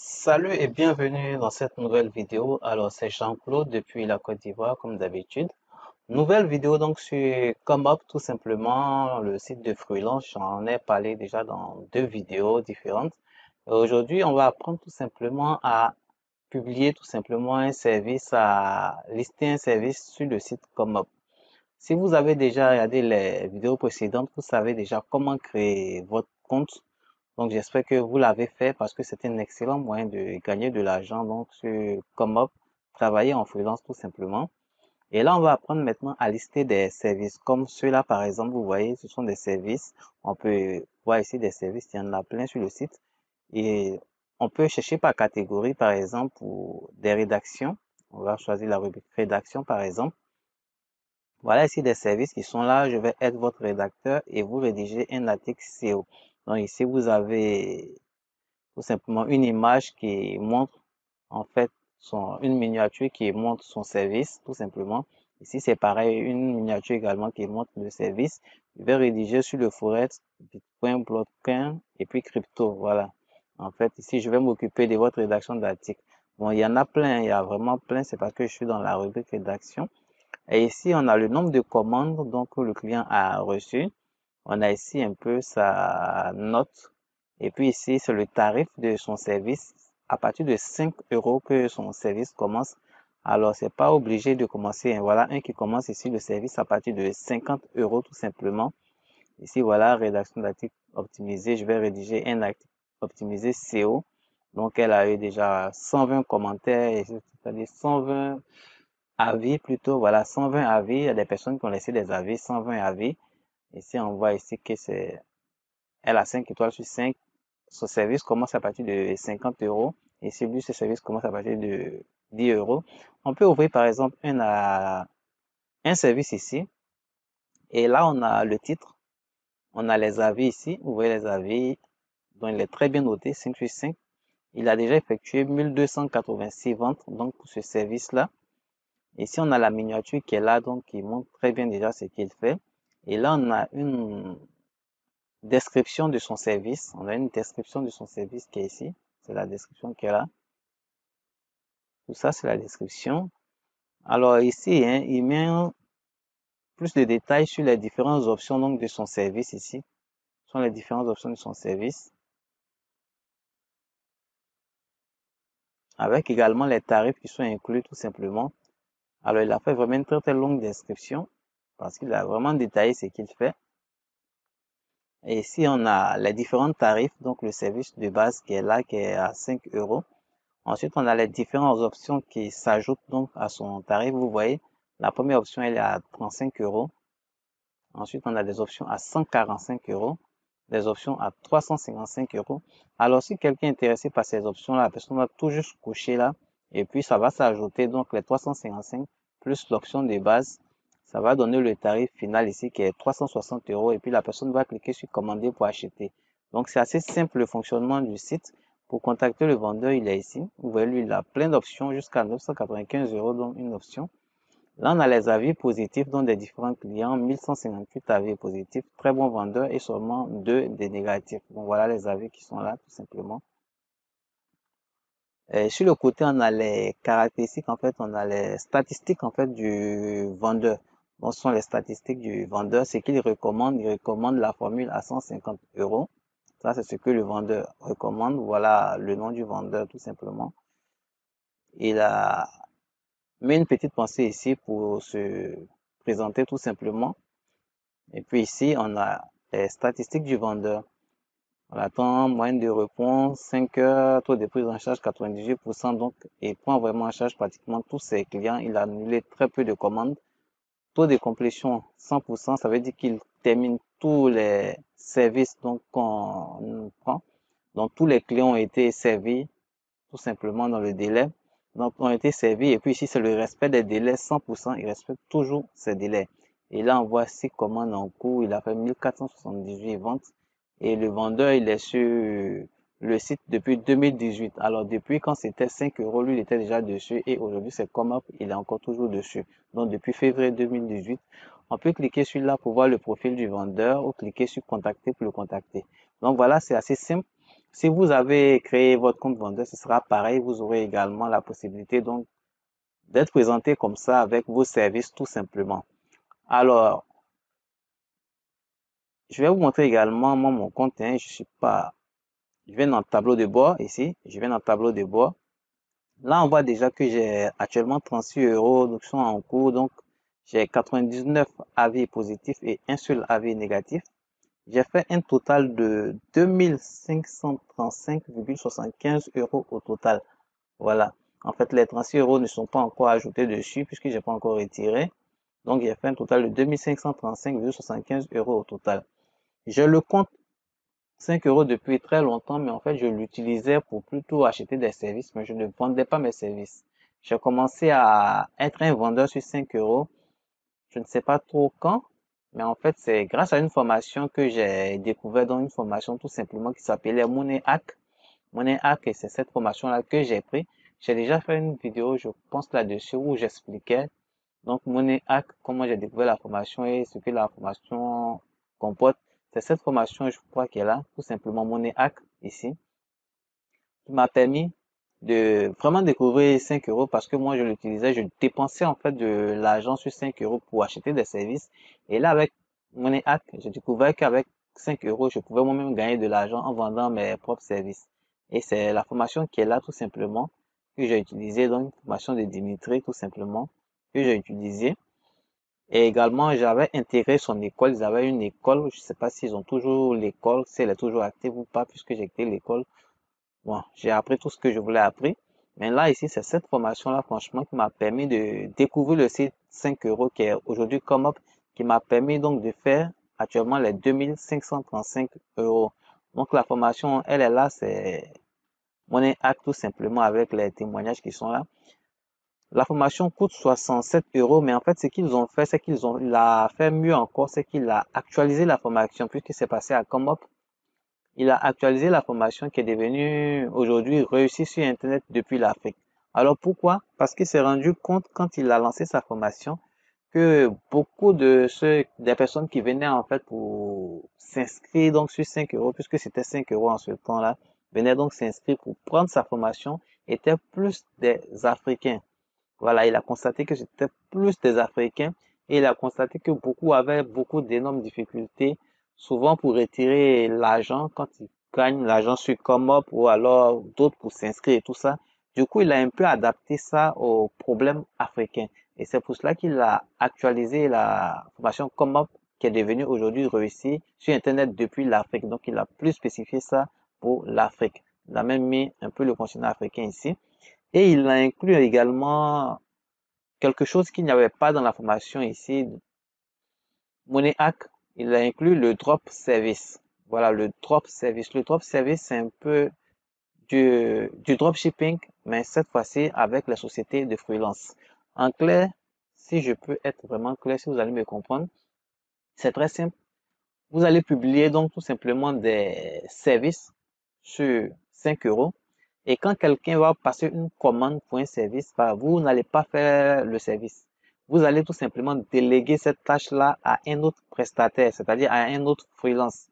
Salut et bienvenue dans cette nouvelle vidéo. Alors, c'est Jean-Claude depuis la Côte d'Ivoire, comme d'habitude. Nouvelle vidéo donc sur ComeUp, tout simplement, le site de freelance. J'en ai parlé déjà dans deux vidéos différentes. Aujourd'hui, on va apprendre tout simplement à publier tout simplement un service, à lister un service sur le site ComeUp. Si vous avez déjà regardé les vidéos précédentes, vous savez déjà comment créer votre compte. Donc, j'espère que vous l'avez fait parce que c'est un excellent moyen de gagner de l'argent. Donc, sur ComeUp, travailler en freelance tout simplement. Et là, on va apprendre maintenant à lister des services. Comme ceux-là, par exemple, vous voyez, ce sont des services. On peut voir ici des services, il y en a plein sur le site. Et on peut chercher par catégorie, par exemple, pour des rédactions. On va choisir la rubrique rédaction, par exemple. Voilà ici des services qui sont là. Je vais être votre rédacteur et vous rédigez un article SEO. Donc ici, vous avez tout simplement une image qui montre en fait une miniature qui montre son service, tout simplement. Ici, c'est pareil, une miniature également qui montre le service. Je vais rédiger sur le forex, Bitcoin, blockchain et puis crypto. Voilà. En fait, ici, je vais m'occuper de votre rédaction d'article. Bon, il y en a plein, il y a vraiment plein. C'est parce que je suis dans la rubrique rédaction. Et ici, on a le nombre de commandes donc que le client a reçu. On a ici un peu sa note. Et puis ici, c'est le tarif de son service. À partir de 5 euros que son service commence. Alors, c'est pas obligé de commencer. Voilà, un qui commence ici le service à partir de 50 euros tout simplement. Ici, voilà, rédaction d'article optimisé. Je vais rédiger un article optimisé SEO. Donc, elle a eu déjà 120 commentaires, c'est-à-dire 120 avis plutôt. Voilà, 120 avis. Il y a des personnes qui ont laissé des avis, 120 avis. Ici, on voit ici que elle a 5 étoiles sur 5. Son service commence à partir de 50 euros. Et si lui, ce service commence à partir de 10 euros. On peut ouvrir, par exemple, un service ici. Et là, on a le titre. On a les avis ici. Vous voyez les avis. Donc, il est très bien noté, 5 sur 5. Il a déjà effectué 1286 ventes, donc, pour ce service-là. Ici, on a la miniature qui est là, donc, qui montre très bien déjà ce qu'il fait. Et là, on a une description de son service. On a une description de son service qui est ici. C'est la description qui est là. Tout ça, c'est la description. Alors ici, hein, il met plus de détails sur les différentes options donc, de son service ici. Ce sont les différentes options de son service. Avec également les tarifs qui sont inclus tout simplement. Alors il a fait vraiment une très très longue description parce qu'il a vraiment détaillé ce qu'il fait. Et ici, on a les différents tarifs. Donc le service de base qui est là, qui est à 5 euros. Ensuite, on a les différentes options qui s'ajoutent donc à son tarif. Vous voyez, la première option, elle est à 35 euros. Ensuite, on a des options à 145 euros, des options à 355 euros. Alors, si quelqu'un est intéressé par ces options-là, la personne va tout juste coucher là, et puis ça va s'ajouter donc les 355 plus l'option de base. Ça va donner le tarif final ici qui est 360 euros, et puis la personne va cliquer sur commander pour acheter. Donc, c'est assez simple le fonctionnement du site. Pour contacter le vendeur, il est ici. Vous voyez, lui, il a plein d'options jusqu'à 995 euros, donc une option. Là, on a les avis positifs donc des différents clients, 1158 avis positifs, très bon vendeur et seulement 2 des négatifs. Donc voilà les avis qui sont là tout simplement. Et sur le côté, on a les caractéristiques, en fait, on a les statistiques en fait du vendeur. Donc ce sont les statistiques du vendeur, ce qu'il recommande. Il recommande la formule à 150 euros. Ça, c'est ce que le vendeur recommande. Voilà le nom du vendeur tout simplement. Il a mis une petite pensée ici pour se présenter tout simplement. Et puis ici, on a les statistiques du vendeur. On attend moyenne de réponse, 5 heures, taux de prise en charge 98%, donc il prend vraiment en charge pratiquement tous ses clients. Il a annulé très peu de commandes. Taux de complétion 100%, ça veut dire qu'il termine tous les services donc qu'on prend. Donc tous les clients ont été servis tout simplement dans le délai. Donc ont été servis et puis ici c'est le respect des délais 100%, il respecte toujours ces délais. Et là on voit 6 commandes en cours, il a fait 1478 ventes et le vendeur il est sur le site depuis 2018. Alors depuis quand c'était 5 euros, lui il était déjà dessus et aujourd'hui c'est comme il est encore toujours dessus. Donc depuis février 2018, on peut cliquer sur là pour voir le profil du vendeur ou cliquer sur contacter pour le contacter. Donc voilà, c'est assez simple. Si vous avez créé votre compte vendeur, ce sera pareil. Vous aurez également la possibilité donc d'être présenté comme ça avec vos services tout simplement. Alors, je vais vous montrer également moi, mon compte. Hein, je suis pas, je viens dans le tableau de bord ici. Je viens dans le tableau de bord. Là, on voit déjà que j'ai actuellement 36 euros donc sont en cours. Donc, j'ai 99 avis positifs et un seul avis négatif. J'ai fait un total de 2535,75 euros au total. Voilà. En fait, les 36 euros ne sont pas encore ajoutés dessus puisque j'ai pas encore retiré. Donc, j'ai fait un total de 2535,75 euros au total. Je le compte 5 euros depuis très longtemps, mais en fait, je l'utilisais pour plutôt acheter des services, mais je ne vendais pas mes services. J'ai commencé à être un vendeur sur 5 euros. Je ne sais pas trop quand, mais en fait, c'est grâce à une formation que j'ai découvert dans une formation tout simplement qui s'appelait Money Hack. Money Hack, et c'est cette formation-là que j'ai pris. J'ai déjà fait une vidéo, je pense là-dessus, où j'expliquais donc Money Hack, comment j'ai découvert la formation et ce que la formation comporte. C'est cette formation, je crois qu'elle est là, tout simplement Money Hack ici, qui m'a permis de vraiment découvrir 5 euros parce que moi je l'utilisais, je dépensais en fait de l'argent sur 5 euros pour acheter des services. Et là, avec Money Hack, j'ai découvert qu'avec 5 euros, je pouvais moi-même gagner de l'argent en vendant mes propres services. Et c'est la formation qui est là tout simplement, que j'ai utilisée, donc une formation de Dimitri tout simplement, que j'ai utilisée. Et également, j'avais intégré son école. Ils avaient une école. Je ne sais pas s'ils ont toujours l'école, si elle est toujours active ou pas, puisque j'ai quitté l'école. Bon, j'ai appris tout ce que je voulais apprendre. Mais là, ici, c'est cette formation-là, franchement, qui m'a permis de découvrir le site 5 euros qui est aujourd'hui ComeUp, qui m'a permis donc de faire actuellement les 2535 euros. Donc, la formation, elle est là, c'est Money Hack tout simplement avec les témoignages qui sont là. La formation coûte 67 euros, mais en fait, ce qu'ils ont fait, c'est qu'ils ont l'a fait mieux encore, c'est qu'il a actualisé la formation, puisque c'est passé à ComeUp. Il a actualisé la formation qui est devenue aujourd'hui réussie sur Internet depuis l'Afrique. Alors pourquoi? Parce qu'il s'est rendu compte quand il a lancé sa formation que beaucoup de des personnes qui venaient en fait pour s'inscrire donc sur 5 euros, puisque c'était 5 euros en ce temps-là, venaient donc s'inscrire pour prendre sa formation, étaient plus des Africains. Voilà, il a constaté que c'était plus des Africains et il a constaté que beaucoup avaient beaucoup d'énormes difficultés, souvent pour retirer l'argent quand ils gagnent l'argent sur ComeUp ou alors d'autres pour s'inscrire et tout ça. Du coup, il a un peu adapté ça aux problèmes africains. Et c'est pour cela qu'il a actualisé la formation ComeUp qui est devenue aujourd'hui réussie sur Internet depuis l'Afrique. Donc, il a plus spécifié ça pour l'Afrique. Il a même mis un peu le continent africain ici. Et il a inclus également quelque chose qu'il n'y avait pas dans la formation ici, Money Hack. Il a inclus le drop service. Voilà, le drop service. Le drop service, c'est un peu du dropshipping, mais cette fois-ci avec les sociétés de freelance. En clair, si je peux être vraiment clair, si vous allez me comprendre, c'est très simple. Vous allez publier donc tout simplement des services sur 5 euros. Et quand quelqu'un va passer une commande pour un service, bah, vous n'allez pas faire le service. Vous allez tout simplement déléguer cette tâche-là à un autre prestataire, c'est-à-dire à un autre freelance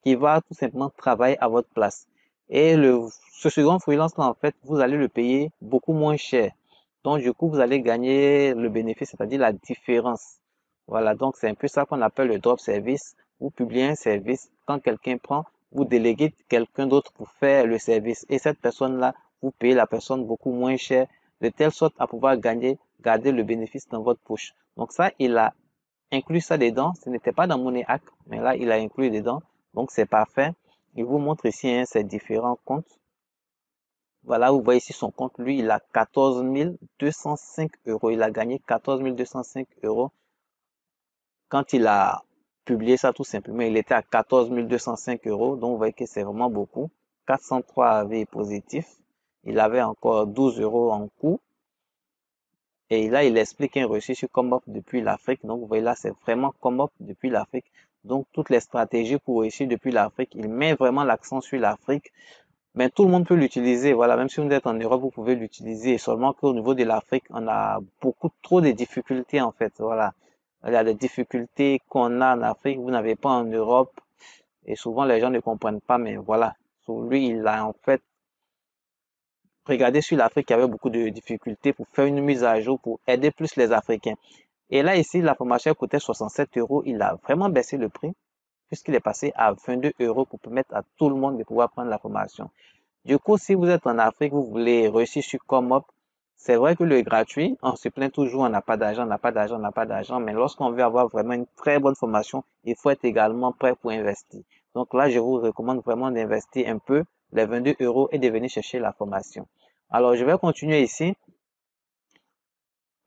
qui va tout simplement travailler à votre place. Et ce second freelance-là, en fait, vous allez le payer beaucoup moins cher. Donc, du coup, vous allez gagner le bénéfice, c'est-à-dire la différence. Voilà, donc c'est un peu ça qu'on appelle le drop service. Vous publiez un service, quand quelqu'un prend, vous déléguez quelqu'un d'autre pour faire le service. Et cette personne-là, vous payez la personne beaucoup moins cher, de telle sorte à pouvoir garder le bénéfice dans votre poche. Donc ça, il a inclus ça dedans. Ce n'était pas dans Money Hack, mais là, il a inclus dedans. Donc c'est parfait. Il vous montre ici hein, ses différents comptes. Voilà, vous voyez ici son compte. Lui, il a 14 205 euros. Il a gagné 14 205 euros quand il a publié ça tout simplement, il était à 14 205 euros. Donc, vous voyez que c'est vraiment beaucoup. 403 avis positifs. Il avait encore 12 euros en coût. Et là, il explique un reçu sur ComeUp depuis l'Afrique. Donc, vous voyez là, c'est vraiment ComeUp depuis l'Afrique. Donc, toutes les stratégies pour réussir depuis l'Afrique, il met vraiment l'accent sur l'Afrique. Mais tout le monde peut l'utiliser. Voilà, même si vous êtes en Europe, vous pouvez l'utiliser. Seulement qu'au niveau de l'Afrique, on a beaucoup trop de difficultés en fait. Voilà, il y a des difficultés qu'on a en Afrique, vous n'avez pas en Europe. Et souvent, les gens ne comprennent pas. Mais voilà, Sur lui, il a en fait regardé sur l'Afrique qui avait beaucoup de difficultés pour faire une mise à jour, pour aider plus les Africains. Et là, ici, la formation coûtait 67 euros. Il a vraiment baissé le prix puisqu'il est passé à 22 euros pour permettre à tout le monde de pouvoir prendre la formation. Du coup, si vous êtes en Afrique, vous voulez réussir sur Comop, c'est vrai que le gratuit, on se plaint toujours, on n'a pas d'argent, on n'a pas d'argent, on n'a pas d'argent, mais lorsqu'on veut avoir vraiment une très bonne formation, il faut être également prêt pour investir. Donc là, je vous recommande vraiment d'investir un peu les 22 euros et de venir chercher la formation. Alors, je vais continuer ici.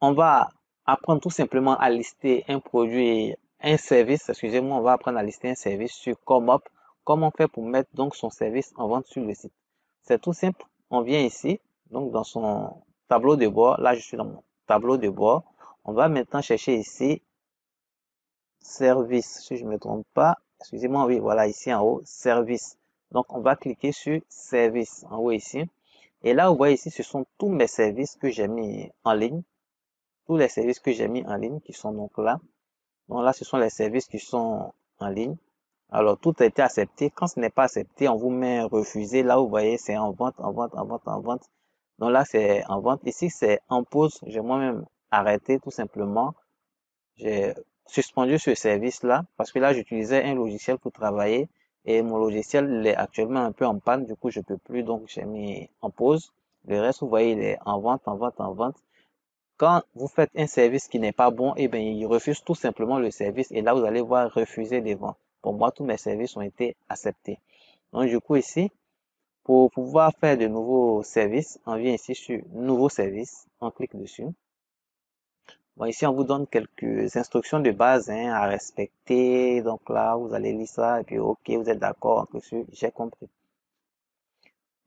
On va apprendre tout simplement à lister un produit, un service, excusez-moi, on va apprendre à lister un service sur Comop. Comment faire pour mettre donc son service en vente sur le site? C'est tout simple. On vient ici, donc dans son tableau de bord. Là, je suis dans mon tableau de bord. On va maintenant chercher ici service, si je ne me trompe pas. Excusez-moi, oui, voilà, ici en haut, service. Donc, on va cliquer sur service en haut ici. Et là, vous voyez ici, ce sont tous mes services que j'ai mis en ligne. Tous les services que j'ai mis en ligne qui sont donc là. Donc là, ce sont les services qui sont en ligne. Alors, tout a été accepté. Quand ce n'est pas accepté, on vous met refusé. Là, vous voyez, c'est en vente, en vente, en vente, en vente. Donc là, c'est en vente. Ici, c'est en pause. J'ai moi-même arrêté tout simplement. J'ai suspendu ce service-là parce que là, j'utilisais un logiciel pour travailler et mon logiciel est actuellement un peu en panne. Du coup, je peux plus. Donc, j'ai mis en pause. Le reste, vous voyez, il est en vente, en vente, en vente. Quand vous faites un service qui n'est pas bon, eh bien, il refuse tout simplement le service et là, vous allez voir refuser des ventes. Pour moi, tous mes services ont été acceptés. Donc, du coup, ici, pour pouvoir faire de nouveaux services, on vient ici sur Nouveaux services, on clique dessus. Bon, ici, on vous donne quelques instructions de base hein, à respecter. Donc là, vous allez lire ça et puis, OK, vous êtes d'accord entre ceux, j'ai compris.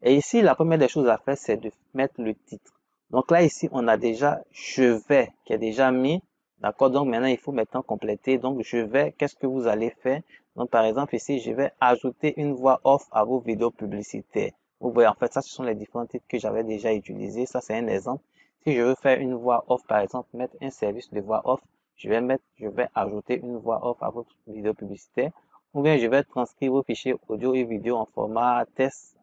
Et ici, la première des choses à faire, c'est de mettre le titre. Donc là, ici, on a déjà je vais qui est déjà mis. D'accord? Donc maintenant, il faut maintenant compléter. Donc je vais, qu'est-ce que vous allez faire? Donc par exemple, ici, je vais ajouter une voix off à vos vidéos publicitaires. Vous voyez, en fait, ça, ce sont les différents titres que j'avais déjà utilisés. Ça, c'est un exemple. Si je veux faire une voix off, par exemple, mettre un service de voix off, je vais ajouter une voix off à votre vidéo publicitaire. Ou bien je vais transcrire vos fichiers audio et vidéo en format test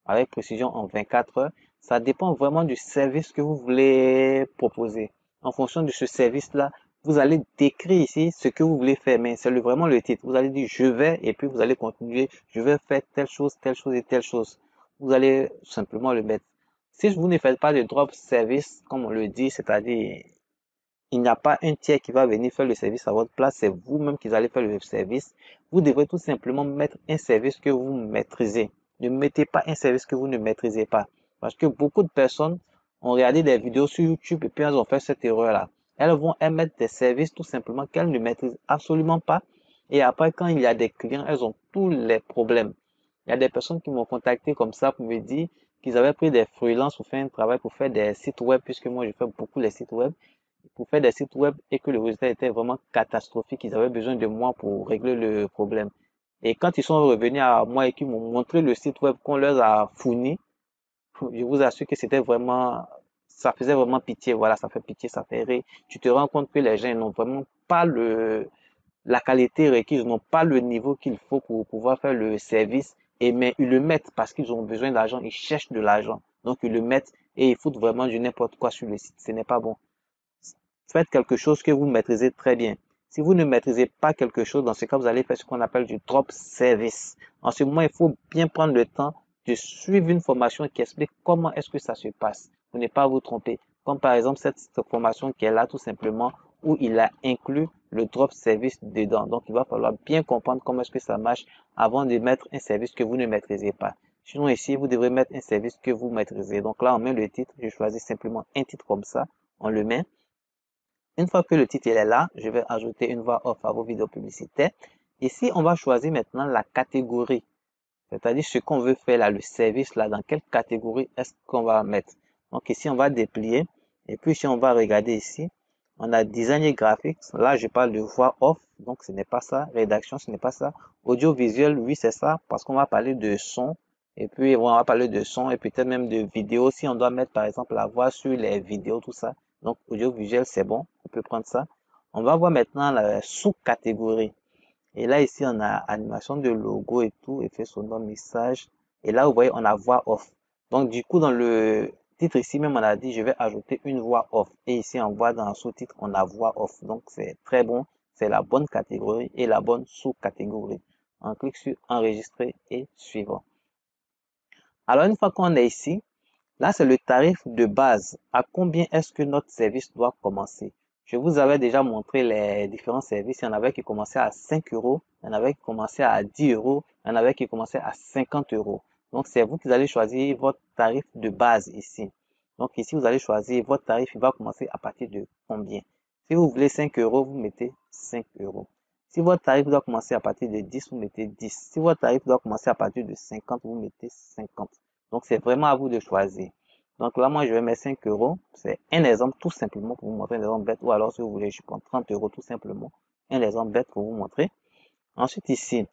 avec précision en 24 heures. Ça dépend vraiment du service que vous voulez proposer. En fonction de ce service-là, vous allez décrire ici ce que vous voulez faire, mais c'est vraiment le titre. Vous allez dire je vais et puis vous allez continuer. Je vais faire telle chose et telle chose. Vous allez simplement le mettre. Si vous ne faites pas de drop service, comme on le dit, c'est-à-dire il n'y a pas un tiers qui va venir faire le service à votre place, c'est vous-même qui allez faire le service. Vous devrez tout simplement mettre un service que vous maîtrisez. Ne mettez pas un service que vous ne maîtrisez pas. Parce que beaucoup de personnes ont regardé des vidéos sur YouTube et puis elles ont fait cette erreur-là. Elles vont émettre des services tout simplement qu'elles ne maîtrisent absolument pas. Et après, quand il y a des clients, elles ont tous les problèmes. Il y a des personnes qui m'ont contacté comme ça pour me dire qu'ils avaient pris des freelances pour faire un travail, pour faire des sites web, puisque moi je fais beaucoup les sites web pour faire des sites web et que le résultat était vraiment catastrophique. Ils avaient besoin de moi pour régler le problème. Et quand ils sont revenus à moi et qu'ils m'ont montré le site web qu'on leur a fourni, je vous assure que c'était vraiment, ça faisait vraiment pitié. Voilà, ça fait pitié, ça fait rire. Tu te rends compte que les gens n'ont vraiment pas la qualité requise, ils n'ont pas le niveau qu'il faut pour pouvoir faire le service. Et mais ils le mettent parce qu'ils ont besoin d'argent, ils cherchent de l'argent. Donc ils le mettent et ils foutent vraiment du n'importe quoi sur le site. Ce n'est pas bon. Faites quelque chose que vous maîtrisez très bien. Si vous ne maîtrisez pas quelque chose, dans ce cas, vous allez faire ce qu'on appelle du drop service. En ce moment, il faut bien prendre le temps de suivre une formation qui explique comment est-ce que ça se passe pour ne pas vous tromper. Comme par exemple cette formation qui est là tout simplement où il a inclus le drop service dedans. Donc, il va falloir bien comprendre comment est-ce que ça marche avant de mettre un service que vous ne maîtrisez pas. Sinon, ici, vous devrez mettre un service que vous maîtrisez. Donc là, on met le titre. Je choisis simplement un titre comme ça. On le met. Une fois que le titre est là, je vais ajouter une voix off à vos vidéos publicitaires. Ici, on va choisir maintenant la catégorie, c'est-à-dire ce qu'on veut faire là, le service là, dans quelle catégorie est-ce qu'on va mettre. Donc ici, on va déplier et puis si on va regarder ici, on a design et graphics. Là, je parle de voix off, donc ce n'est pas ça. Rédaction, ce n'est pas ça. Audiovisuel, oui, c'est ça, parce qu'on va parler de son. Et puis, on va parler de son et peut-être même de vidéo. Si on doit mettre, par exemple, la voix sur les vidéos, tout ça. Donc, audiovisuel, c'est bon. On peut prendre ça. On va voir maintenant la sous-catégorie. Et là, ici, on a animation de logo et tout, effet sonore, message. Et là, vous voyez, on a voix off. Donc, du coup, dans le titre ici, même, on a dit, je vais ajouter une voix off. Et ici, on voit dans le sous-titre, on a voix off. Donc, c'est très bon. C'est la bonne catégorie et la bonne sous-catégorie. On clique sur enregistrer et suivant. Alors, une fois qu'on est ici, là, c'est le tarif de base. À combien est-ce que notre service doit commencer? Je vous avais déjà montré les différents services. Il y en avait qui commençaient à 5 euros, il y en avait qui commençaient à 10 euros, il y en avait qui commençaient à 50 euros. Donc, c'est vous qui allez choisir votre tarif de base ici. Donc, ici, vous allez choisir votre tarif. Il va commencer à partir de combien? Si vous voulez 5 euros, vous mettez 5 euros. Si votre tarif doit commencer à partir de 10, vous mettez 10. Si votre tarif doit commencer à partir de 50, vous mettez 50. Donc, c'est vraiment à vous de choisir. Donc là, moi, je vais mettre 5 euros. C'est un exemple tout simplement pour vous montrer un exemple bête. Ou alors, si vous voulez, je prends 30 euros tout simplement. Un exemple bête pour vous montrer. Ensuite, ici,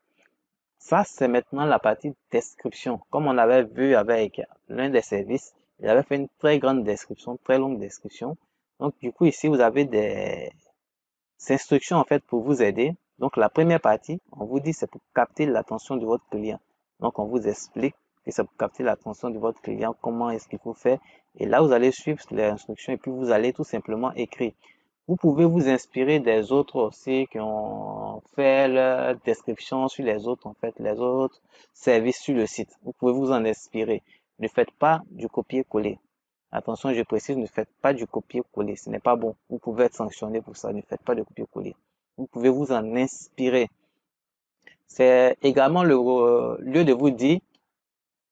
ça, c'est maintenant la partie description. Comme on avait vu avec l'un des services, il avait fait une très grande description, très longue description. Donc, du coup, ici, vous avez des instructions, en fait, pour vous aider. Donc, la première partie, on vous dit, c'est pour capter l'attention de votre client. Donc, on vous explique que c'est pour capter l'attention de votre client, comment est-ce qu'il faut faire. Et là, vous allez suivre les instructions et puis vous allez tout simplement écrire. Vous pouvez vous inspirer des autres aussi qui ont fait leur description sur les autres, en fait, les autres services sur le site. Vous pouvez vous en inspirer. Ne faites pas du copier-coller. Attention, je précise, ne faites pas du copier-coller. Ce n'est pas bon. Vous pouvez être sanctionné pour ça. Ne faites pas de copier-coller. Vous pouvez vous en inspirer. C'est également le lieu de vous dire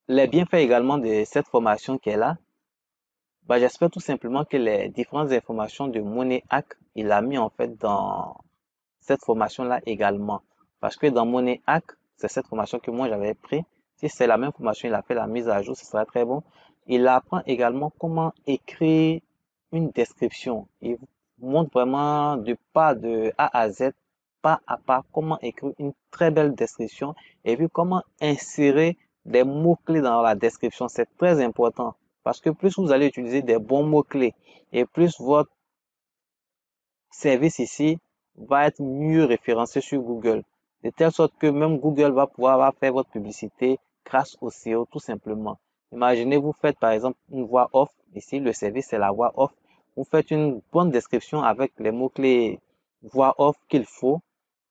les bienfaits également de cette formation qui est là. Bah, j'espère tout simplement que les différentes informations de MoneyHack, il a mis en fait dans cette formation-là également. Parce que dans MoneyHack, c'est cette formation que moi j'avais pris. Si c'est la même formation, il a fait la mise à jour, ce sera très bon. Il apprend également comment écrire une description. Il vous montre vraiment de A à Z, pas à pas, comment écrire une très belle description et puis comment insérer des mots-clés dans la description. C'est très important parce que plus vous allez utiliser des bons mots-clés et plus votre service ici va être mieux référencé sur Google. De telle sorte que même Google va pouvoir faire votre publicité grâce au SEO tout simplement. Imaginez, vous faites par exemple une voix off. Ici, le service, c'est la voix off. Vous faites une bonne description avec les mots-clés voix off qu'il faut.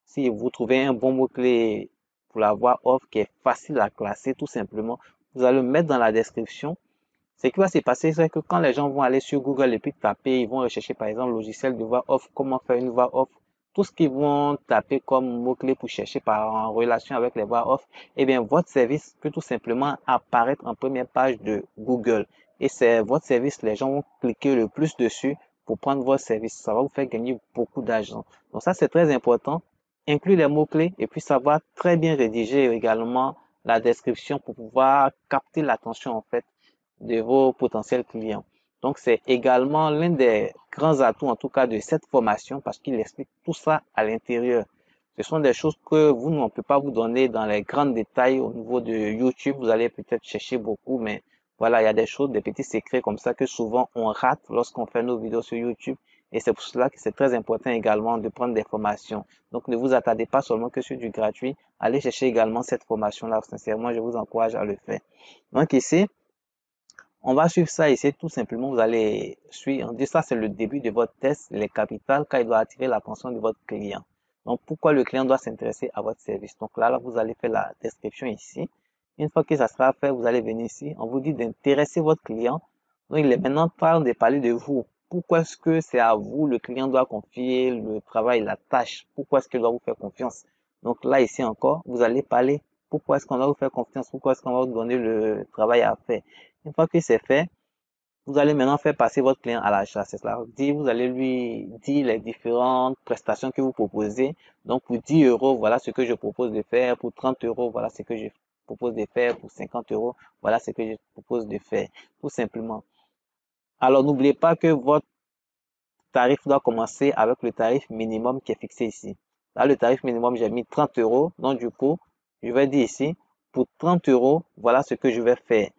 Si vous trouvez un bon mot-clé pour la voix off qui est facile à classer tout simplement, vous allez le mettre dans la description. Ce qui va se passer, c'est que quand les gens vont aller sur Google et puis taper, ils vont rechercher par exemple logiciel de voix off, comment faire une voix off, tout ce qu'ils vont taper comme mot-clé pour chercher en relation avec les voix off, eh bien, votre service peut tout simplement apparaître en première page de Google. Et c'est votre service, les gens vont cliquer le plus dessus pour prendre votre service. Ça va vous faire gagner beaucoup d'argent. Donc ça, c'est très important. Inclure les mots-clés et puis savoir très bien rédiger également la description pour pouvoir capter l'attention en fait de vos potentiels clients. Donc, c'est également l'un des grands atouts, en tout cas, de cette formation parce qu'il explique tout ça à l'intérieur. Ce sont des choses que vous, on ne peut pas vous donner dans les grands détails au niveau de YouTube. Vous allez peut-être chercher beaucoup, mais voilà, il y a des choses, des petits secrets comme ça que souvent on rate lorsqu'on fait nos vidéos sur YouTube. Et c'est pour cela que c'est très important également de prendre des formations. Donc, ne vous attardez pas seulement que sur du gratuit. Allez chercher également cette formation-là. Sincèrement, je vous encourage à le faire. Donc, ici, on va suivre ça ici, tout simplement, vous allez suivre, on dit ça, c'est le début de votre test, les capitales, car il doit attirer l'attention de votre client. Donc, pourquoi le client doit s'intéresser à votre service? Donc là, vous allez faire la description ici. Une fois que ça sera fait, vous allez venir ici. On vous dit d'intéresser votre client. Donc, il est maintenant temps de parler de vous. Pourquoi est-ce que c'est à vous, le client doit confier le travail, la tâche? Pourquoi est-ce qu'il doit vous faire confiance? Donc là, ici encore, vous allez parler. Pourquoi est-ce qu'on doit vous faire confiance? Pourquoi est-ce qu'on va vous donner le travail à faire? Une fois que c'est fait, vous allez maintenant faire passer votre client à l'achat. C'est cela. Vous allez lui dire les différentes prestations que vous proposez. Donc, pour 10 euros, voilà ce que je propose de faire. Pour 30 euros, voilà ce que je propose de faire. Pour 50 euros, voilà ce que je propose de faire. Tout simplement. Alors, n'oubliez pas que votre tarif doit commencer avec le tarif minimum qui est fixé ici. Là, le tarif minimum, j'ai mis 30 euros. Donc, du coup, je vais dire ici, pour 30 euros, voilà ce que je vais faire.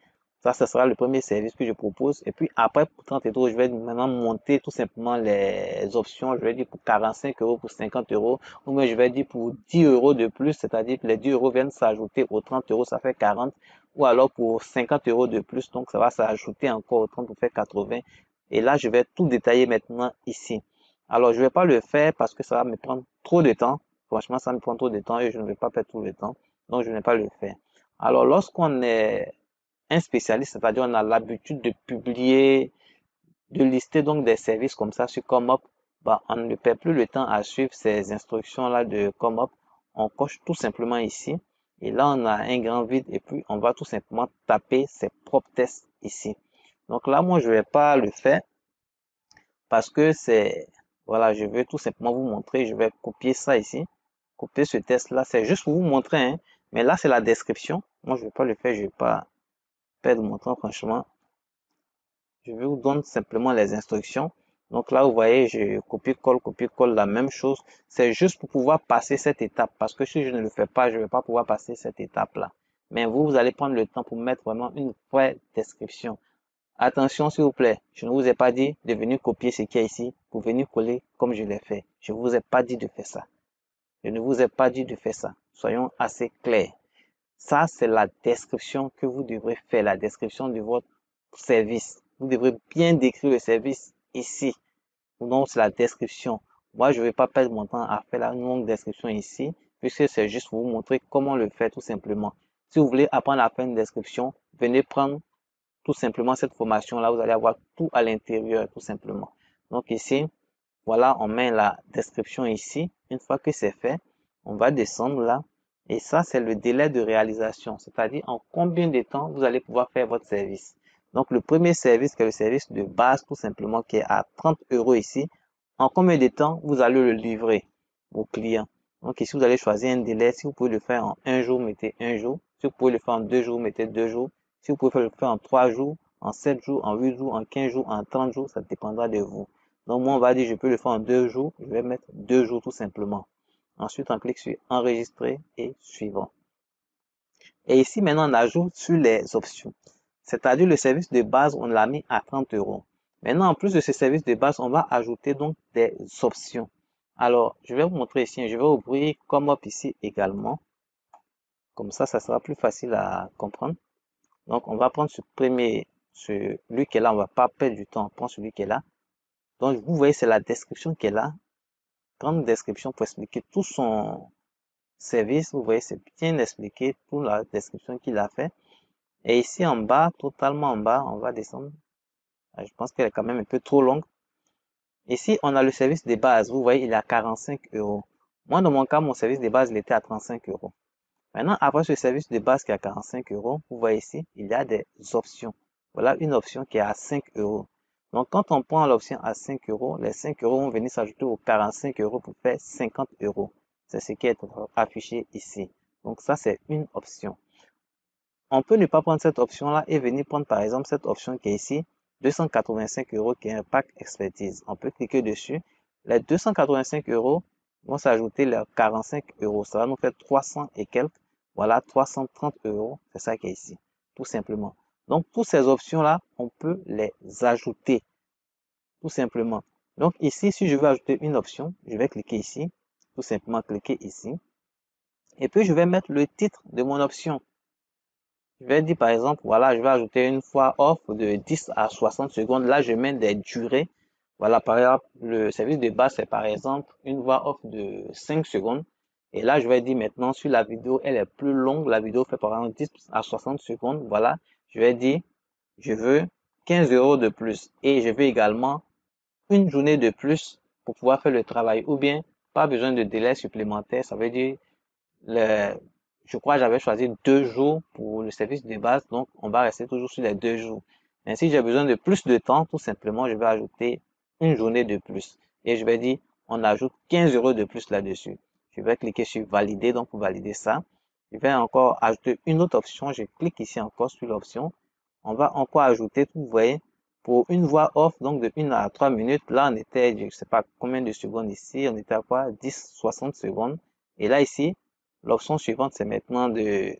Ça sera le premier service que je propose. Et puis après, pour 30 euros, je vais maintenant monter tout simplement les options. Je vais dire pour 45 euros, pour 50 euros, ou bien je vais dire pour 10 euros de plus, c'est-à-dire que les 10 euros viennent s'ajouter aux 30 euros, ça fait 40. Ou alors pour 50 euros de plus, donc ça va s'ajouter encore aux 30 pour faire 80. Et là, je vais tout détailler maintenant ici. Alors, je vais pas le faire parce que ça va me prendre trop de temps. Franchement, ça me prend trop de temps et je ne vais pas perdre tout le temps. Donc, je ne vais pas le faire. Alors, lorsqu'on est un spécialiste, c'est-à-dire on a l'habitude de publier, de lister donc des services comme ça sur ComeUp, bah, on ne perd plus le temps à suivre ces instructions-là de ComeUp. On coche tout simplement ici. Et là, on a un grand vide et puis on va tout simplement taper ses propres tests ici. Donc là, moi, je vais pas le faire parce que voilà, je vais tout simplement vous montrer. Je vais copier ça ici. Copier ce test-là. C'est juste pour vous montrer, hein. Mais là, c'est la description. Moi, je vais pas le faire. Je vais pas perdre mon temps, franchement. Je vous donne simplement les instructions. Donc là, vous voyez, je copie-colle la même chose. C'est juste pour pouvoir passer cette étape. Parce que si je ne le fais pas, je ne vais pas pouvoir passer cette étape-là. Mais vous allez prendre le temps pour mettre vraiment une vraie description. Attention, s'il vous plaît. Je ne vous ai pas dit de venir copier ce qu'il y a ici pour venir coller comme je l'ai fait. Je ne vous ai pas dit de faire ça. Je ne vous ai pas dit de faire ça. Soyons assez clairs. Ça, c'est la description que vous devrez faire, la description de votre service. Vous devrez bien décrire le service ici. Donc, c'est la description. Moi, je ne vais pas perdre mon temps à faire la longue description ici, puisque c'est juste pour vous montrer comment le faire tout simplement. Si vous voulez apprendre à faire une description, venez prendre tout simplement cette formation-là. Vous allez avoir tout à l'intérieur, tout simplement. Donc ici, voilà, on met la description ici. Une fois que c'est fait, on va descendre là. Et ça, c'est le délai de réalisation, c'est-à-dire en combien de temps vous allez pouvoir faire votre service. Donc, le premier service, qui est le service de base, tout simplement, qui est à 30 euros ici, en combien de temps vous allez le livrer au client. Donc, ici, vous allez choisir un délai. Si vous pouvez le faire en un jour, mettez un jour. Si vous pouvez le faire en 2 jours, mettez 2 jours. Si vous pouvez le faire en 3 jours, en 7 jours, en 8 jours, en 15 jours, en 30 jours, ça dépendra de vous. Donc, moi, on va dire, je peux le faire en 2 jours. Je vais mettre 2 jours tout simplement. Ensuite, on clique sur enregistrer et suivant. Et ici, maintenant, on ajoute sur les options. C'est-à-dire le service de base, on l'a mis à 30 euros. Maintenant, en plus de ce service de base, on va ajouter donc des options. Alors, je vais vous montrer ici. Je vais ouvrir ComeUp ici également. Comme ça sera plus facile à comprendre. Donc, on va prendre ce premier, celui qui est là. On va pas perdre du temps. On prend celui qui est là. Donc, vous voyez, c'est la description qui est là. Grande description pour expliquer tout son service. Vous voyez, c'est bien expliqué, toute la description qu'il a fait. Et ici en bas, totalement en bas, on va descendre. Je pense qu'elle est quand même un peu trop longue. Ici, on a le service de base. Vous voyez, il est à 45 euros. Moi, dans mon cas, mon service de base, il était à 35 euros. Maintenant, après ce service de base qui est à 45 euros, vous voyez ici, il y a des options. Voilà une option qui est à 5 euros. Donc, quand on prend l'option à 5 euros, les 5 euros vont venir s'ajouter aux 45 euros pour faire 50 euros. C'est ce qui est affiché ici. Donc, ça, c'est une option. On peut ne pas prendre cette option-là et venir prendre par exemple cette option qui est ici, 285 euros, qui est un pack expertise. On peut cliquer dessus. Les 285 euros vont s'ajouter les 45 euros. Ça va nous faire 300 et quelques. Voilà, 330 euros. C'est ça qui est ici, tout simplement. Donc, toutes ces options-là, on peut les ajouter, tout simplement. Donc, ici, si je veux ajouter une option, je vais cliquer ici, tout simplement cliquer ici. Et puis, je vais mettre le titre de mon option. Je vais dire par exemple, voilà, je vais ajouter une fois off de 10 à 60 secondes. Là, je mets des durées. Voilà, par exemple, le service de base, c'est par exemple une voix off de 5 secondes. Et là, je vais dire maintenant, sur la vidéo, elle est plus longue. La vidéo fait par exemple 10 à 60 secondes. Voilà, je vais dire, je veux 15 euros de plus. Et je veux également une journée de plus pour pouvoir faire le travail. Ou bien, pas besoin de délai supplémentaire. Ça veut dire, je crois que j'avais choisi 2 jours pour le service de base, donc on va rester toujours sur les 2 jours. Mais si j'ai besoin de plus de temps, tout simplement, je vais ajouter une journée de plus. Et je vais dire, on ajoute 15 euros de plus là-dessus. Je vais cliquer sur valider, donc pour valider ça. Je vais encore ajouter une autre option. Je clique ici encore sur l'option. On va encore ajouter, vous voyez, pour une voix off, donc de 1 à 3 minutes. Là, on était, je ne sais pas combien de secondes ici. On était à quoi? 10, 60 secondes. Et là, ici, l'option suivante, c'est maintenant de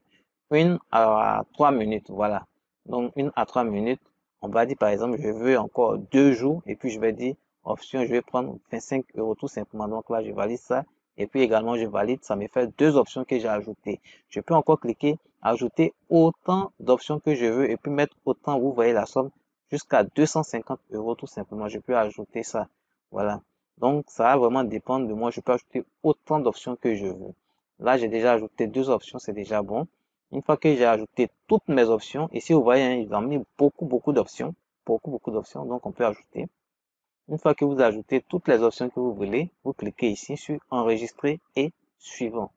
1 à 3 minutes. Voilà. Donc 1 à 3 minutes. On va dire par exemple, je veux encore 2 jours et puis je vais dire option, je vais prendre 25 euros tout simplement. Donc là, je valide ça. Et puis également, je valide, ça me fait deux options que j'ai ajoutées. Je peux encore cliquer, ajouter autant d'options que je veux et puis mettre autant, vous voyez la somme, jusqu'à 250 euros tout simplement. Je peux ajouter ça. Voilà. Donc, ça va vraiment dépendre de moi. Je peux ajouter autant d'options que je veux. Là, j'ai déjà ajouté deux options, c'est déjà bon. Une fois que j'ai ajouté toutes mes options, ici vous voyez, hein, ils ont mis beaucoup d'options, beaucoup d'options, donc on peut ajouter. Une fois que vous ajoutez toutes les options que vous voulez, vous cliquez ici sur enregistrer et suivant.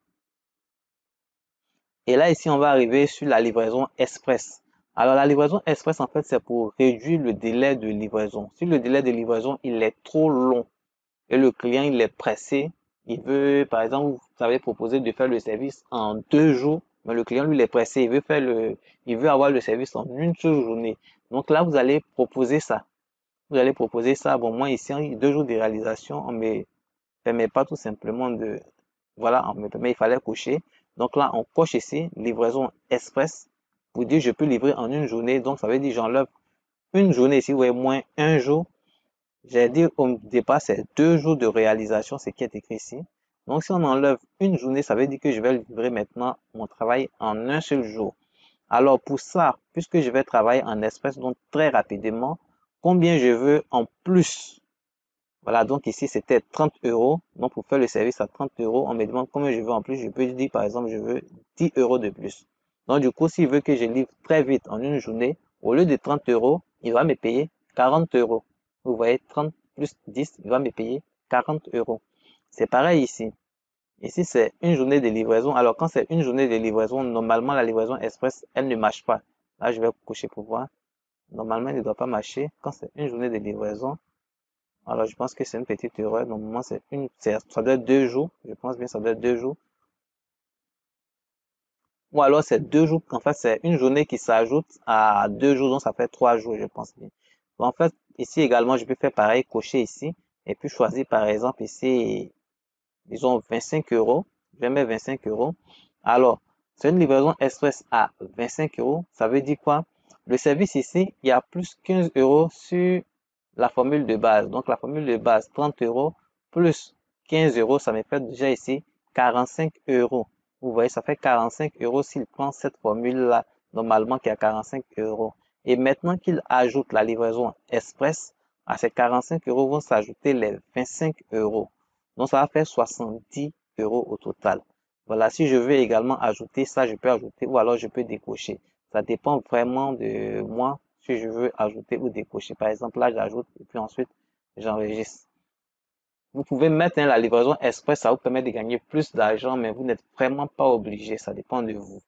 Et là ici on va arriver sur la livraison express. Alors la livraison express en fait c'est pour réduire le délai de livraison. Si le délai de livraison il est trop long et le client il est pressé, il veut par exemple vous avez proposé de faire le service en 2 jours, mais le client lui il est pressé, il veut avoir le service en une seule journée. Donc là vous allez proposer ça. Vous allez proposer ça. Bon moi ici 2 jours de réalisation, on me permet pas tout simplement de, voilà, on me permet, il fallait cocher. Donc là on coche ici livraison express pour dire je peux livrer en une journée. Donc ça veut dire j'enlève une journée ici, vous voyez moins un jour. J'ai dit au départ, c'est 2 jours de réalisation, ce qui est écrit ici. Donc, si on enlève une journée, ça veut dire que je vais livrer maintenant mon travail en un seul jour. Alors, pour ça, puisque je vais travailler en express, donc très rapidement, combien je veux en plus? Voilà, donc ici, c'était 30 euros. Donc, pour faire le service à 30 euros, on me demande combien je veux en plus. Je peux dire, par exemple, je veux 10 euros de plus. Donc, du coup, s'il veut que je livre très vite en une journée, au lieu de 30 euros, il va me payer 40 euros. Vous voyez, 30 plus 10, il va me payer 40 euros. C'est pareil ici. Ici, c'est une journée de livraison. Alors, quand c'est une journée de livraison, normalement, la livraison express, elle ne marche pas. Là, je vais coucher pour voir. Normalement, elle ne doit pas marcher. Quand c'est une journée de livraison, alors, je pense que c'est une petite erreur. Normalement, ça doit être 2 jours. Je pense bien que ça doit être 2 jours. Ou alors, c'est 2 jours. En fait, c'est une journée qui s'ajoute à 2 jours. Donc, ça fait 3 jours, je pense bien. Donc, en fait, ici également, je peux faire pareil, cocher ici. Et puis, choisir, par exemple, ici, disons 25 euros. Je vais mettre 25 euros. Alors, c'est une livraison express à 25 euros. Ça veut dire quoi? Le service ici, il y a plus 15 euros sur la formule de base. Donc, la formule de base, 30 euros plus 15 euros, ça me fait déjà ici 45 euros. Vous voyez, ça fait 45 euros s'il prend cette formule-là, normalement qui est à 45 euros. Et maintenant qu'il ajoute la livraison express, à ces 45 euros vont s'ajouter les 25 euros. Donc, ça va faire 70 euros au total. Voilà, si je veux également ajouter ça, je peux ajouter ou alors je peux décocher. Ça dépend vraiment de moi si je veux ajouter ou décocher. Par exemple, là, j'ajoute et puis ensuite, j'enregistre. Vous pouvez mettre la livraison express, ça vous permet de gagner plus d'argent, mais vous n'êtes vraiment pas obligé. Ça dépend de vous.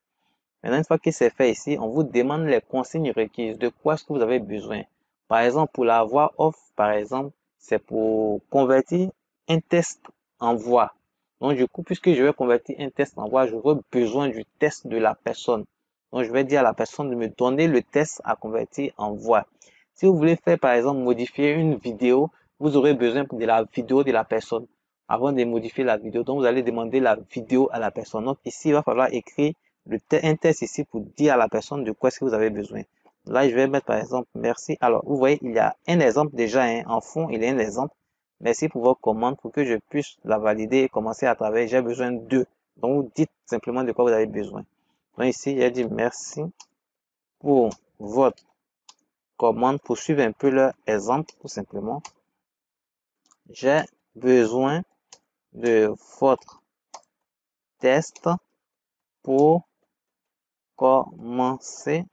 Maintenant, une fois que c'est fait ici, on vous demande les consignes requises. De quoi est-ce que vous avez besoin? Par exemple, pour la voix off, par exemple, c'est pour convertir un test en voix. Donc, du coup, puisque je vais convertir un test en voix, j'aurai besoin du test de la personne. Donc, je vais dire à la personne de me donner le test à convertir en voix. Si vous voulez faire, par exemple, modifier une vidéo, vous aurez besoin de la vidéo de la personne avant de modifier la vidéo. Donc, vous allez demander la vidéo à la personne. Donc, ici, il va falloir écrire un test ici pour dire à la personne de quoi est-ce que vous avez besoin. Là, je vais mettre par exemple merci. Alors, vous voyez, il y a un exemple déjà en fond, il y a un exemple. Merci pour votre commande pour que je puisse la valider et commencer à travailler. J'ai besoin de. Donc, vous dites simplement de quoi vous avez besoin. Donc, ici, il a dit merci pour votre commande. Pour suivre un peu leur exemple, tout simplement. J'ai besoin de votre test pour commencer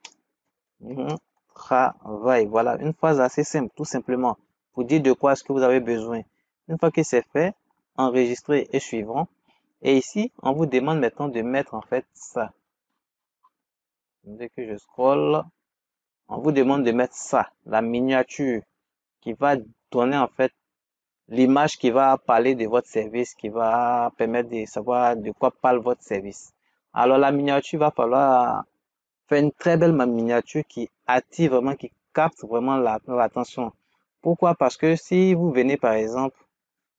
travail. Voilà, une phrase assez simple, tout simplement, pour dire de quoi est-ce que vous avez besoin. Une fois que c'est fait, enregistrer et suivant. Et ici, on vous demande maintenant de mettre en fait ça. Dès que je scrolle, on vous demande de mettre ça, la miniature qui va donner en fait l'image qui va parler de votre service, qui va permettre de savoir de quoi parle votre service. Alors la miniature va falloir faire une très belle miniature qui attire vraiment, qui capte vraiment l'attention. Pourquoi? Parce que si vous venez par exemple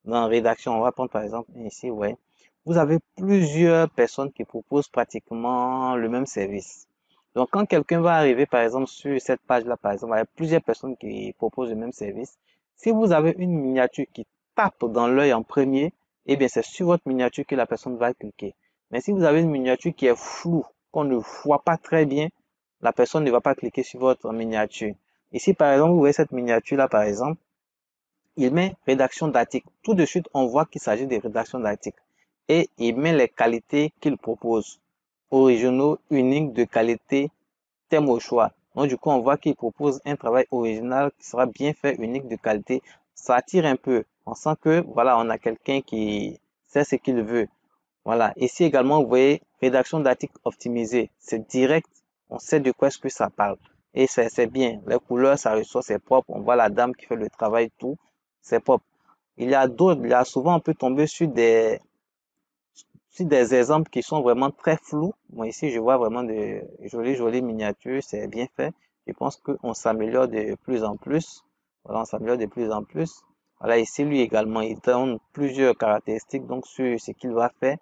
dans rédaction, on va prendre par exemple ici, ouais, vous avez plusieurs personnes qui proposent pratiquement le même service. Donc, quand quelqu'un va arriver, par exemple, sur cette page-là, par exemple, il y a plusieurs personnes qui proposent le même service. Si vous avez une miniature qui tape dans l'œil en premier, eh bien, c'est sur votre miniature que la personne va cliquer. Mais si vous avez une miniature qui est floue, qu'on ne voit pas très bien, la personne ne va pas cliquer sur votre miniature. Ici, par exemple, vous voyez cette miniature-là, par exemple, il met rédaction d'article. Tout de suite, on voit qu'il s'agit de rédaction d'article. Et il met les qualités qu'il propose. Originaux, uniques, de qualité, thème au choix. Donc, du coup, on voit qu'il propose un travail original qui sera bien fait, unique, de qualité. Ça attire un peu. On sent que, voilà, on a quelqu'un qui sait ce qu'il veut. Voilà. Ici également, vous voyez, rédaction d'articles optimisé. C'est direct. On sait de quoi est-ce que ça parle. Et c'est bien. Les couleurs, ça ressort, c'est propre. On voit la dame qui fait le travail, tout. C'est propre. Il y a d'autres, il y a souvent, on peut tomber sur des exemples qui sont vraiment très flous. Moi, ici, je vois vraiment de jolies miniatures. C'est bien fait. Je pense qu'on s'améliore de plus en plus. Voilà, on s'améliore de plus en plus. Voilà, ici, lui également, il donne plusieurs caractéristiques, donc, sur ce qu'il va faire.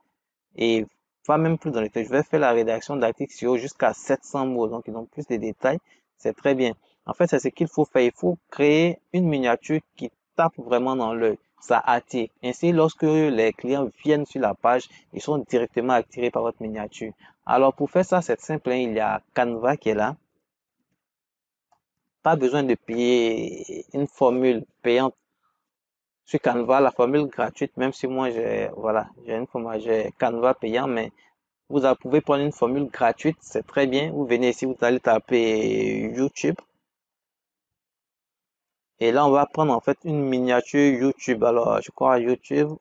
Et va même plus dans le texte. Je vais faire la rédaction d'articles SEO jusqu'à 700 mots. Donc, ils ont plus de détails. C'est très bien. En fait, c'est ce qu'il faut faire. Il faut créer une miniature qui tape vraiment dans l'œil. Ça attire. Ainsi, lorsque les clients viennent sur la page, ils sont directement attirés par votre miniature. Alors, pour faire ça, c'est simple, hein. Il y a Canva qui est là. Pas besoin de payer une formule payante sur Canva, la formule gratuite, même si moi, voilà, j'ai une formule, j'ai Canva payant, mais vous pouvez prendre une formule gratuite, c'est très bien. Vous venez ici, vous allez taper YouTube. Et là, on va prendre en fait une miniature YouTube. Alors, je crois YouTube.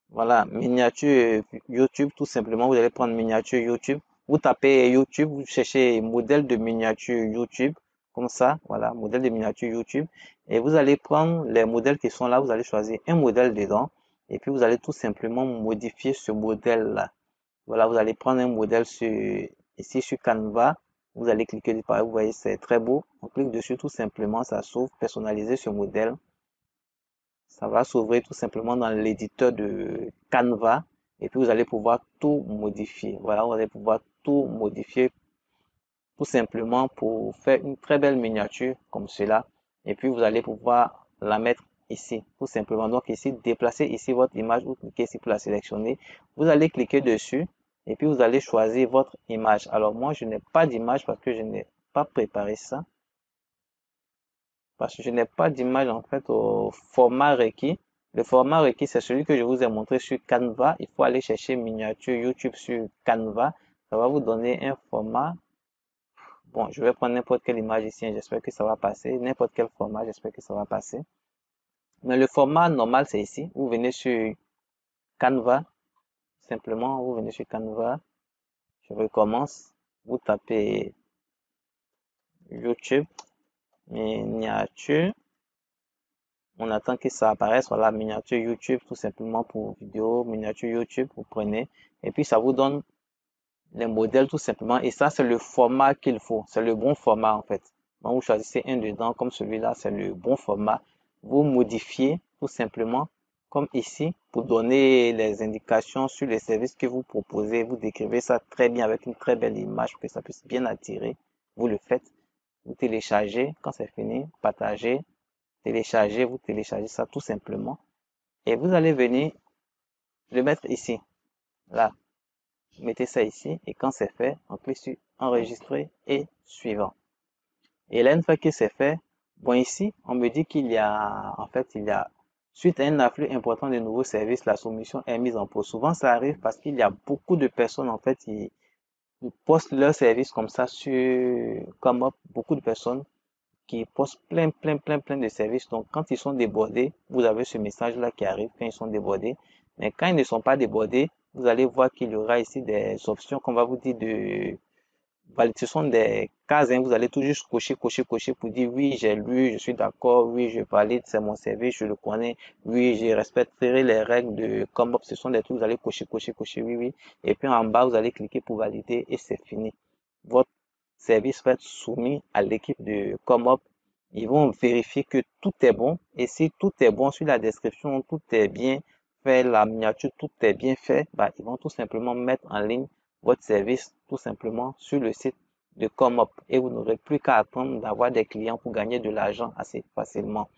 Voilà, miniature YouTube, tout simplement. Vous allez prendre miniature YouTube. Vous tapez YouTube, vous cherchez modèle de miniature YouTube. Comme ça, voilà, modèle de miniature YouTube. Et vous allez prendre les modèles qui sont là. Vous allez choisir un modèle dedans. Et puis, vous allez tout simplement modifier ce modèle-là. Voilà, vous allez prendre un modèle ici sur Canva. Vous allez cliquer dessus, vous voyez, c'est très beau. On clique dessus tout simplement, ça s'ouvre, personnaliser ce modèle. Ça va s'ouvrir tout simplement dans l'éditeur de Canva. Et puis, vous allez pouvoir tout modifier. Voilà, vous allez pouvoir tout modifier tout simplement pour faire une très belle miniature comme cela. Et puis, vous allez pouvoir la mettre ici, tout simplement. Donc, ici, déplacer ici votre image ou cliquez ici pour la sélectionner. Vous allez cliquer dessus et puis vous allez choisir votre image. Alors, moi, je n'ai pas d'image parce que je n'ai pas préparé ça. Parce que je n'ai pas d'image en fait au format requis. Le format requis, c'est celui que je vous ai montré sur Canva. Il faut aller chercher miniature YouTube sur Canva. Ça va vous donner un format. Bon, je vais prendre n'importe quelle image ici, hein. J'espère que ça va passer. N'importe quel format, j'espère que ça va passer. Mais le format normal, c'est ici. Vous venez sur Canva. Simplement, vous venez sur Canva. Je recommence. Vous tapez YouTube, miniature. On attend que ça apparaisse. Voilà, miniature YouTube, tout simplement pour vidéo, miniature YouTube, vous prenez. Et puis, ça vous donne les modèles tout simplement. Et ça, c'est le format qu'il faut. C'est le bon format, en fait. Donc, vous choisissez un dedans, comme celui-là, c'est le bon format. Vous modifiez tout simplement, comme ici, pour donner les indications sur les services que vous proposez. Vous décrivez ça très bien avec une très belle image pour que ça puisse bien attirer. Vous le faites. Vous téléchargez. Quand c'est fini, partagez. Téléchargez. Vous téléchargez ça tout simplement. Et vous allez venir le mettre ici. Là. Mettez ça ici. Et quand c'est fait, on clique sur enregistrer et suivant. Et là, une fois que c'est fait, bon, ici, on me dit qu'il y a, en fait, il y a, suite à un afflux important de nouveaux services, la soumission est mise en pause. Souvent, ça arrive parce qu'il y a beaucoup de personnes, en fait, qui postent leurs services comme ça sur, comme beaucoup de personnes qui postent plein de services. Donc, quand ils sont débordés, vous avez ce message-là qui arrive quand ils sont débordés. Mais quand ils ne sont pas débordés, vous allez voir qu'il y aura ici des options qu'on va vous dire de ce sont des cases, hein. Vous allez tout juste cocher pour dire oui, j'ai lu, je suis d'accord, oui, je valide, c'est mon service, je le connais, oui, je respecterai les règles de ComOp. Ce sont des trucs, vous allez cocher, oui, oui. Et puis en bas, vous allez cliquer pour valider et c'est fini. Votre service va être soumis à l'équipe de ComOp. Ils vont vérifier que tout est bon. Et si tout est bon sur la description, tout est bien fait la miniature, tout est bien fait, bah, ils vont tout simplement mettre en ligne votre service tout simplement sur le site de Comop et vous n'aurez plus qu'à attendre d'avoir des clients pour gagner de l'argent assez facilement.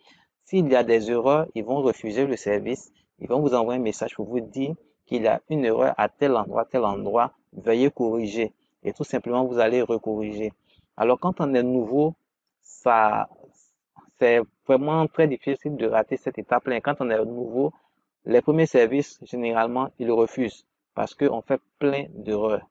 S'il y a des erreurs, ils vont refuser le service, ils vont vous envoyer un message pour vous dire qu'il y a une erreur à tel endroit, veuillez corriger. Et tout simplement, vous allez recorriger. Alors, quand on est nouveau, ça, c'est vraiment très difficile de rater cette étape-là. Quand on est nouveau, les premiers services, généralement, ils refusent parce qu'on fait plein d'erreurs.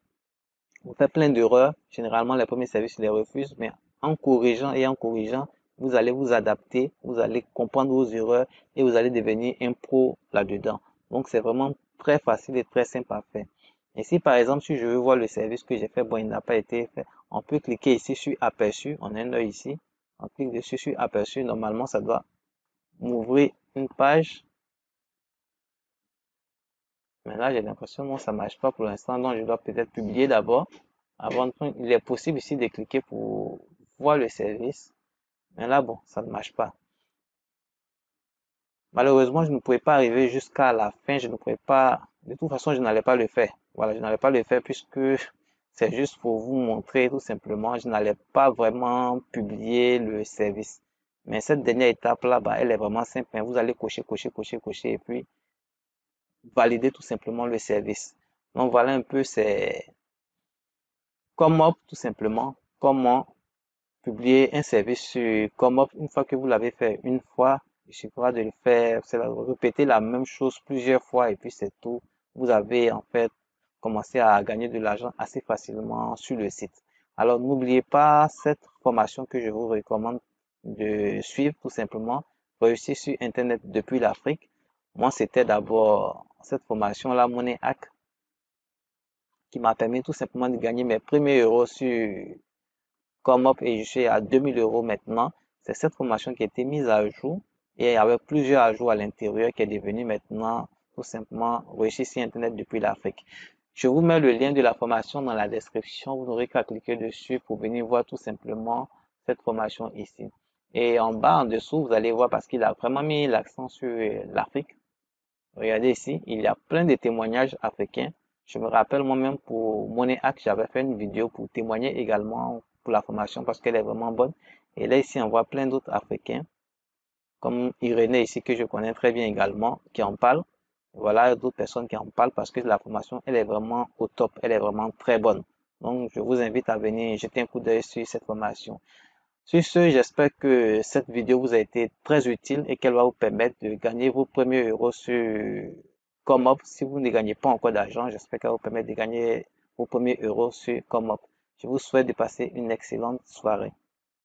On fait plein d'erreurs. Généralement, les premiers services, ils les refusent, mais en corrigeant, vous allez vous adapter, vous allez comprendre vos erreurs et vous allez devenir un pro là-dedans. Donc, c'est vraiment très facile et très simple à faire. Et si, par exemple, si je veux voir le service que j'ai fait, bon, il n'a pas été fait, on peut cliquer ici sur aperçu. On a un œil ici. On clique dessus sur aperçu. Normalement, ça doit m'ouvrir une page. Mais là, j'ai l'impression que ça ne marche pas pour l'instant. Donc, je dois peut-être publier d'abord. Avant, il est possible ici de cliquer pour voir le service. Mais là, bon, ça ne marche pas. Malheureusement, je ne pouvais pas arriver jusqu'à la fin. Je ne pouvais pas, de toute façon, je n'allais pas le faire. Voilà, je n'allais pas le faire puisque c'est juste pour vous montrer tout simplement. Je n'allais pas vraiment publier le service. Mais cette dernière étape-là, bah, elle est vraiment simple. Vous allez cocher, cocher, cocher, cocher et puis valider tout simplement le service. Donc voilà un peu, c'est comment tout simplement, comment publier un service sur Comop. Une fois que vous l'avez fait une fois, il suffira de le faire, c'est répéter la même chose plusieurs fois et puis c'est tout. Vous avez en fait commencé à gagner de l'argent assez facilement sur le site. Alors n'oubliez pas cette formation que je vous recommande de suivre tout simplement. Réussir sur Internet depuis l'Afrique. Moi, c'était d'abord cette formation-là, Money Hack, qui m'a permis tout simplement de gagner mes premiers euros sur Comop et je suis à 2000 € maintenant. C'est cette formation qui a été mise à jour et avec plusieurs ajouts à l'intérieur qui est devenue maintenant tout simplement réussir sur Internet depuis l'Afrique. Je vous mets le lien de la formation dans la description. Vous n'aurez qu'à cliquer dessus pour venir voir tout simplement cette formation ici. Et en bas, en dessous, vous allez voir parce qu'il a vraiment mis l'accent sur l'Afrique. Regardez ici, il y a plein de témoignages africains. Je me rappelle moi-même pour Money Hack, j'avais fait une vidéo pour témoigner également pour la formation parce qu'elle est vraiment bonne. Et là, ici, on voit plein d'autres Africains, comme Irénée ici, que je connais très bien également, qui en parlent. Voilà d'autres personnes qui en parlent parce que la formation, elle est vraiment au top, elle est vraiment très bonne. Donc, je vous invite à venir jeter un coup d'œil sur cette formation. Sur ce, j'espère que cette vidéo vous a été très utile et qu'elle va vous permettre de gagner vos premiers euros sur Comop. Si vous ne gagnez pas encore d'argent, j'espère qu'elle va vous permettre de gagner vos premiers euros sur Comop. Je vous souhaite de passer une excellente soirée.